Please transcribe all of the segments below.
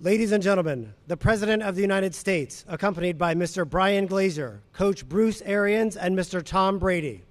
Ladies and gentlemen, the President of the United States, accompanied by Mr. Brian Glazer, Coach Bruce Arians, and Mr. Tom Brady.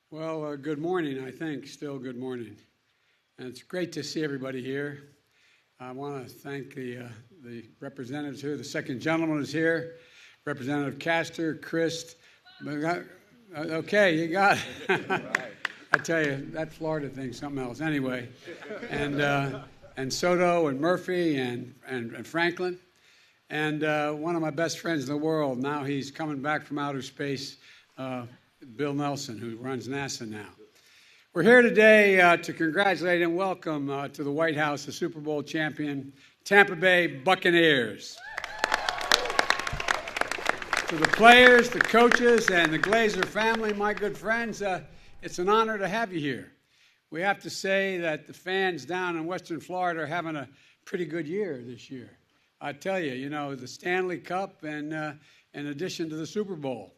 Well, good morning, I think. Still good morning. And it's great to see everybody here. I want to thank the representatives here. The second gentleman is here. Representative Castor, Chris. Okay, you got it. I tell you, that Florida thing's something else. Anyway, and Soto and Murphy and Franklin. And one of my best friends in the world, now he's coming back from outer space, Bill Nelson, who runs NASA now. We're here today to congratulate and welcome to the White House the Super Bowl champion Tampa Bay Buccaneers. To the players, the coaches, and the Glazer family, my good friends, it's an honor to have you here. We have to say that the fans down in Western Florida are having a pretty good year this year. I tell you, the Stanley Cup and in addition to the Super Bowl.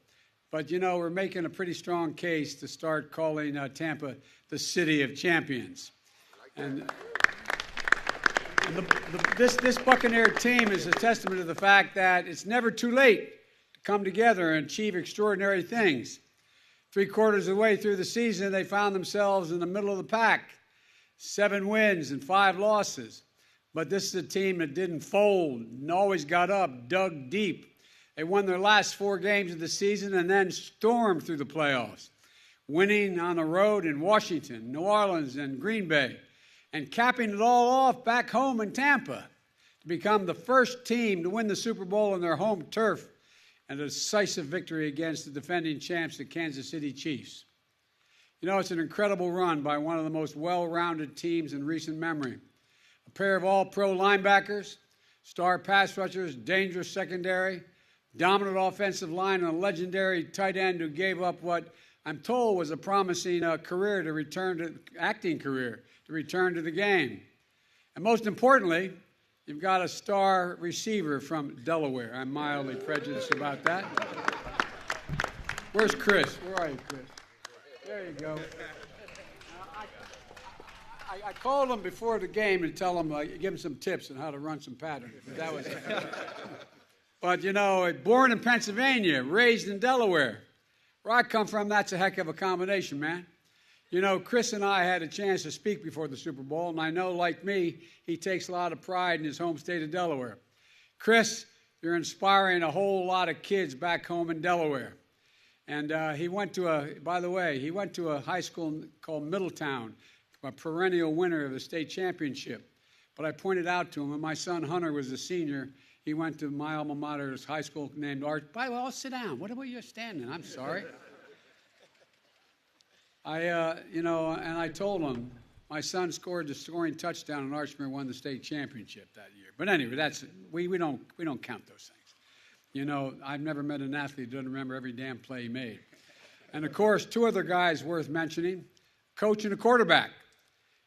But, we're making a pretty strong case to start calling Tampa the City of Champions. And this Buccaneer team is a testament to the fact that it's never too late to come together and achieve extraordinary things. 3/4 of the way through the season, they found themselves in the middle of the pack. 7 wins and 5 losses. But this is a team that didn't fold and always got up, dug deep. They won their last 4 games of the season and then stormed through the playoffs, winning on the road in Washington, New Orleans, and Green Bay, and capping it all off back home in Tampa to become the first team to win the Super Bowl on their home turf and a decisive victory against the defending champs, the Kansas City Chiefs. It's an incredible run by one of the most well-rounded teams in recent memory. A pair of all-pro linebackers, star pass rushers, dangerous secondary, dominant offensive line, and a legendary tight end who gave up what I'm told was a promising career to return to acting career to return to the game. And most importantly, you've got a star receiver from Delaware. I'm mildly prejudiced about that. Where's Chris? Where are you, Chris? There you go. I called him before the game and tell him, give him some tips on how to run some patterns. But that was But, born in Pennsylvania, raised in Delaware. Where I come from, that's a heck of a combination, man. Chris and I had a chance to speak before the Super Bowl, and I know, like me, he takes a lot of pride in his home state of Delaware. Chris, you're inspiring a whole lot of kids back home in Delaware. And he went to a high school called Middletown, a perennial winner of the state championship. But I pointed out to him, and my son Hunter was a senior. He went to my alma mater's high school named Art. By the way, I'll sit down. What about you standing? I'm sorry. And I told him my son scored the scoring touchdown and Archmere won the state championship that year. But anyway, we don't count those things. I've never met an athlete who doesn't remember every damn play he made. And of course, 2 other guys worth mentioning, coach and a quarterback.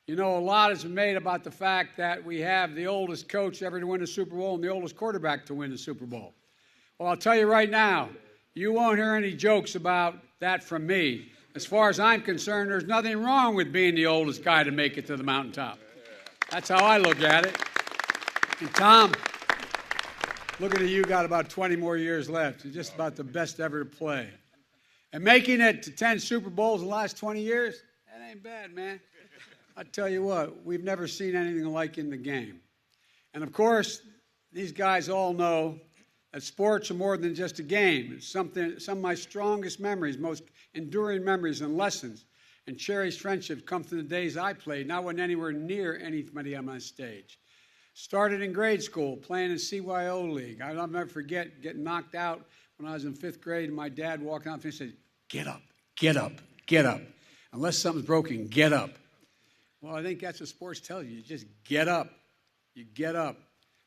A lot has been made about the fact that we have the oldest coach ever to win a Super Bowl and the oldest quarterback to win the Super Bowl. Well, I'll tell you right now, you won't hear any jokes about that from me. As far as I'm concerned, there's nothing wrong with being the oldest guy to make it to the mountaintop. That's how I look at it. And Tom, looking at you, got about 20 more years left. You're just about the best ever to play. And making it to 10 Super Bowls in the last 20 years, that ain't bad, man. I tell you what, we've never seen anything like in the game. And of course, these guys all know that sports are more than just a game. It's some of my strongest memories, most enduring memories and lessons and cherished friendships come from the days I played, and I wasn't anywhere near anybody on my stage. Started in grade school, playing in CYO League. I'll never forget getting knocked out when I was in 5th grade, and my dad walking out and said, "Get up, get up, get up. Unless something's broken, get up." Well, I think that's what sports tells you. You just get up. You get up.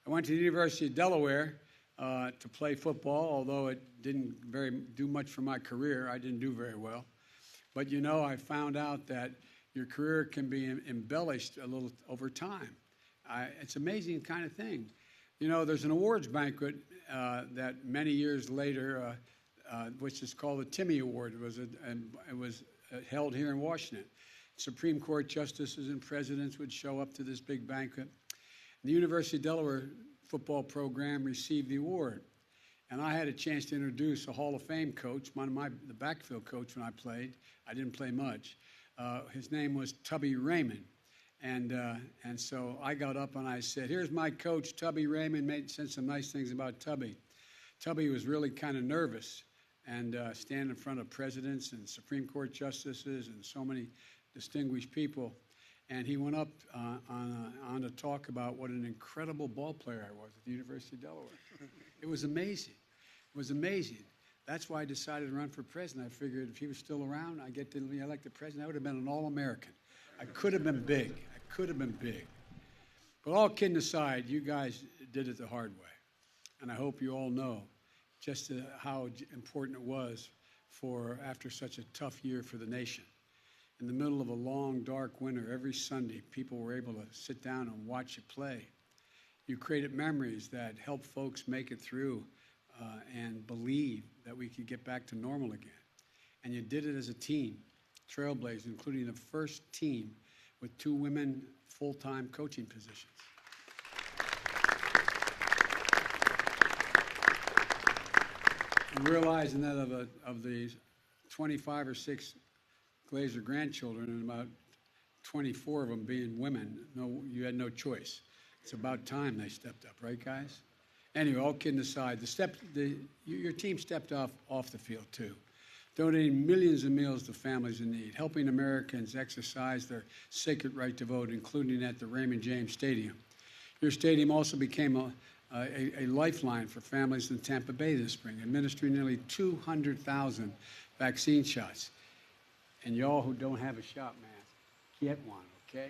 I went to the University of Delaware to play football, although it didn't do much for my career. I didn't do very well. But, I found out that your career can be embellished a little over time. It's an amazing kind of thing. There's an awards banquet that many years later, which is called the Timmy Award. It was held here in Washington. Supreme Court justices and presidents would show up to this big banquet. The University of Delaware football program received the award. And I had a chance to introduce a Hall of Fame coach, the backfield coach when I played. I didn't play much. His name was Tubby Raymond. And so I got up and I said, "Here's my coach, Tubby Raymond." Said some nice things about Tubby. Tubby was really kind of nervous and standing in front of presidents and Supreme Court justices and so many distinguished people. And he went up on to talk about what an incredible ball player I was at the University of Delaware. It was amazing. It was amazing. That's why I decided to run for president. I figured if he was still around, I'd get to be elected president. I would have been an All-American. I could have been big. I could have been big. But all kidding aside, you guys did it the hard way. And I hope you all know just how important it was after such a tough year for the nation. In the middle of a long, dark winter, every Sunday, people were able to sit down and watch you play. You created memories that helped folks make it through and believe that we could get back to normal again. And you did it as a team, trailblazers, including the first team with 2 women full-time coaching positions. And realizing that of the 25 or 6 Glazer grandchildren and about 24 of them being women, you had no choice. It's about time they stepped up, right, guys? Anyway, all kidding aside, your team stepped off the field too, donating millions of meals to families in need, helping Americans exercise their sacred right to vote, including at the Raymond James Stadium. Your stadium also became a lifeline for families in Tampa Bay this spring, administering nearly 200,000 vaccine shots. And y'all who don't have a shot, man, get one, okay?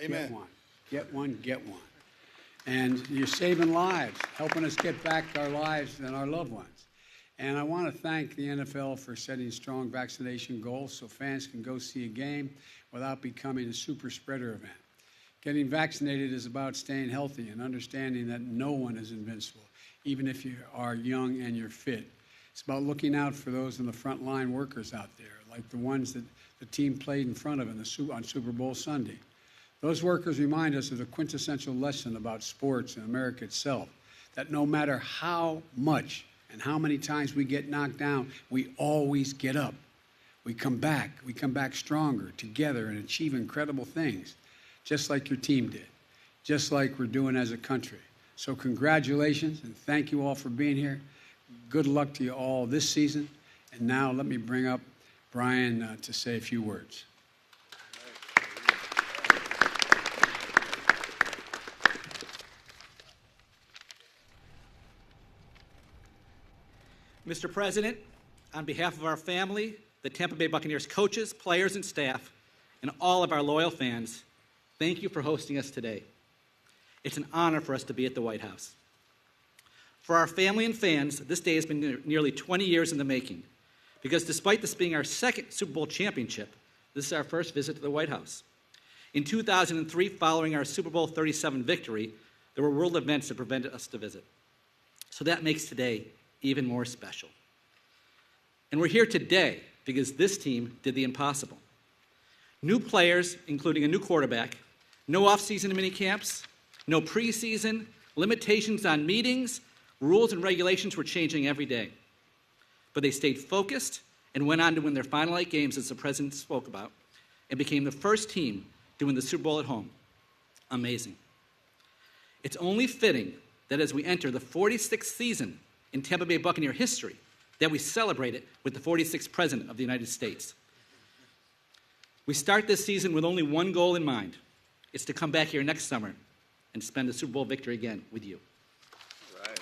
Amen. Get one. Get one, get one. And you're saving lives, helping us get back our lives and our loved ones. And I want to thank the NFL for setting strong vaccination goals so fans can go see a game without becoming a super spreader event. Getting vaccinated is about staying healthy and understanding that no one is invincible, even if you are young and you're fit. It's about looking out for those in the front line workers out there, like the ones that the team played in front of on Super Bowl Sunday. Those workers remind us of the quintessential lesson about sports and America itself, that no matter how much and how many times we get knocked down, we always get up. We come back stronger together and achieve incredible things, just like your team did, just like we're doing as a country. So congratulations and thank you all for being here. Good luck to you all this season. And now let me bring up Brian to say a few words. Mr. President, on behalf of our family, the Tampa Bay Buccaneers coaches, players, and staff, and all of our loyal fans, thank you for hosting us today. It's an honor for us to be at the White House. For our family and fans, this day has been nearly 20 years in the making, because despite this being our second Super Bowl championship, this is our first visit to the White House. In 2003, following our Super Bowl 37 victory, there were world events that prevented us to visit. So that makes today even more special. And we're here today because this team did the impossible. New players, including a new quarterback, no offseason mini camps, no preseason, limitations on meetings, rules and regulations were changing every day. But they stayed focused and went on to win their final 8 games, as the president spoke about, and became the first team to win the Super Bowl at home. Amazing. It's only fitting that as we enter the 46th season in Tampa Bay Buccaneer history, that we celebrate it with the 46th President of the United States. We start this season with only one goal in mind. It's to come back here next summer and spend the Super Bowl victory again with you. Right.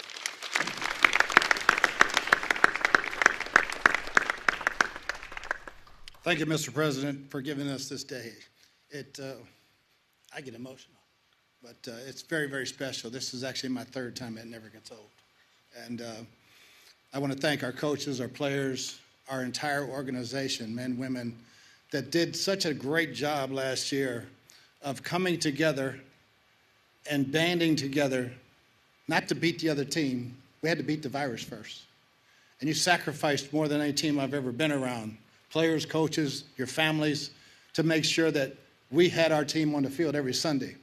Thank you, Mr. President, for giving us this day. I get emotional, but it's very, very special. This is actually my third time. It never gets old. And I want to thank our coaches, our players, our entire organization, men, women, that did such a great job last year of coming together and banding together, not to beat the other team. We had to beat the virus first. And you sacrificed more than any team I've ever been around, players, coaches, your families, to make sure that we had our team on the field every Sunday.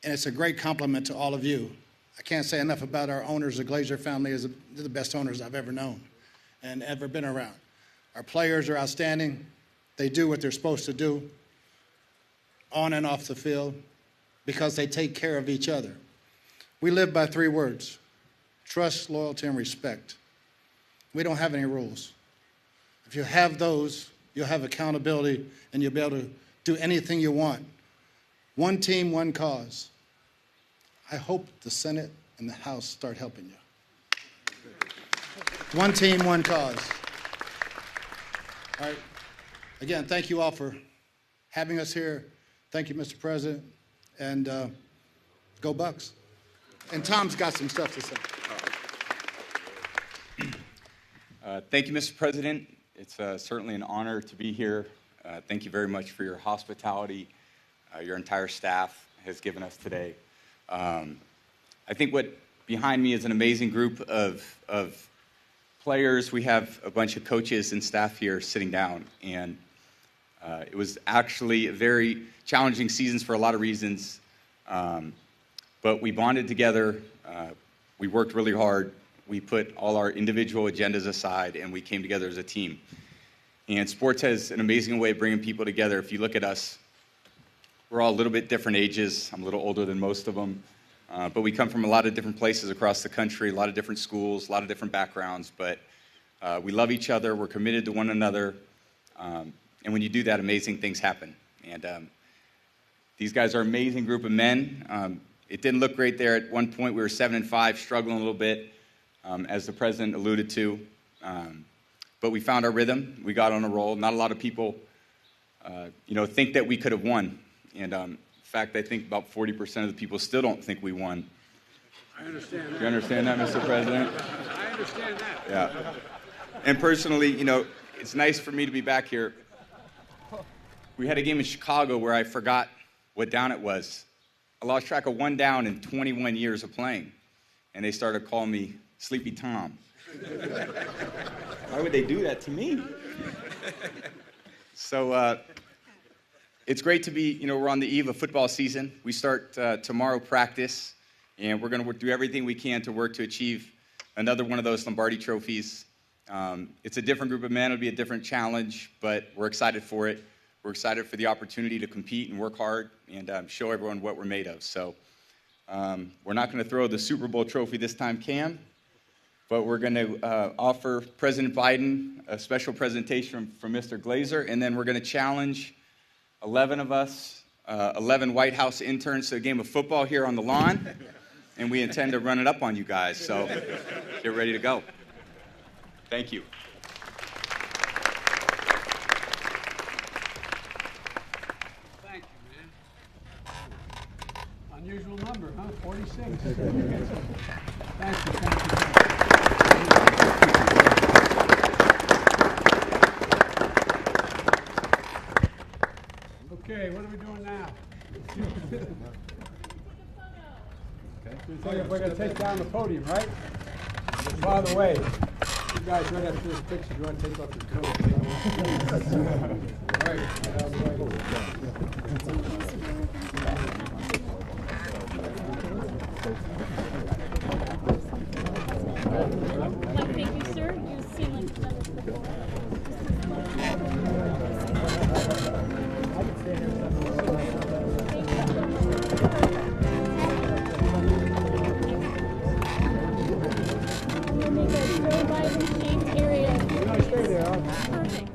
And it's a great compliment to all of you. I can't say enough about our owners. The Glazer family is the best owners I've ever known and ever been around. Our players are outstanding. They do what they're supposed to do on and off the field because they take care of each other. We live by 3 words: trust, loyalty, and respect. We don't have any rules. If you have those, you'll have accountability and you'll be able to do anything you want. One team, one cause. I hope the Senate and the House start helping you. One team, one cause. All right. Again, thank you all for having us here. Thank you, Mr. President. And go Bucks. And Tom's got some stuff to say. Thank you, Mr. President. It's certainly an honor to be here. Thank you very much for your hospitality. Your entire staff has given us today. I think what behind me is an amazing group of players. We have a bunch of coaches and staff here sitting down, and it was actually a very challenging seasons for a lot of reasons, but we bonded together. We worked really hard. We put all our individual agendas aside, and we came together as a team. And sports has an amazing way of bringing people together. If you look at us, we're all a little bit different ages. I'm a little older than most of them. But we come from a lot of different places across the country, a lot of different schools, a lot of different backgrounds. But we love each other. We're committed to one another. And when you do that, amazing things happen. And these guys are an amazing group of men. It didn't look great there. At one point, we were 7-5, struggling a little bit, as the president alluded to. But we found our rhythm. We got on a roll. Not a lot of people, think that we could have won. And in fact, I think about 40% of the people still don't think we won. I understand that. Do you understand that, Mr. President? I understand that. Yeah. And personally, it's nice for me to be back here. We had a game in Chicago where I forgot what down it was. I lost track of 1 down in 21 years of playing. And they started calling me Sleepy Tom. Why would they do that to me? So it's great to be, we're on the eve of football season. We start tomorrow practice, and we're going to do everything we can to work to achieve another one of those Lombardi trophies. It's a different group of men. It'll be a different challenge, but we're excited for it. We're excited for the opportunity to compete and work hard and show everyone what we're made of. So we're not going to throw the Super Bowl trophy this time, Cam, but we're going to offer President Biden a special presentation from Mr. Glazer, and then we're going to challenge 11 of us, 11 White House interns to a game of football here on the lawn, and we intend to run it up on you guys, so get ready to go. Thank you. Thank you, man. Unusual number, huh? 46. Thank you. Okay, what are we doing now? Okay. We're going to take down the podium, right? By the way, you guys right after this picture, you want to take off your coat? All Like, thank you, sir. You seem like you've done this before. We'll make a Joe Biden-shaped area. Stay there, huh? Perfect.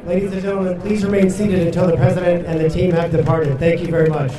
Ladies and gentlemen, please remain seated until the President and the team have departed. Thank you very much.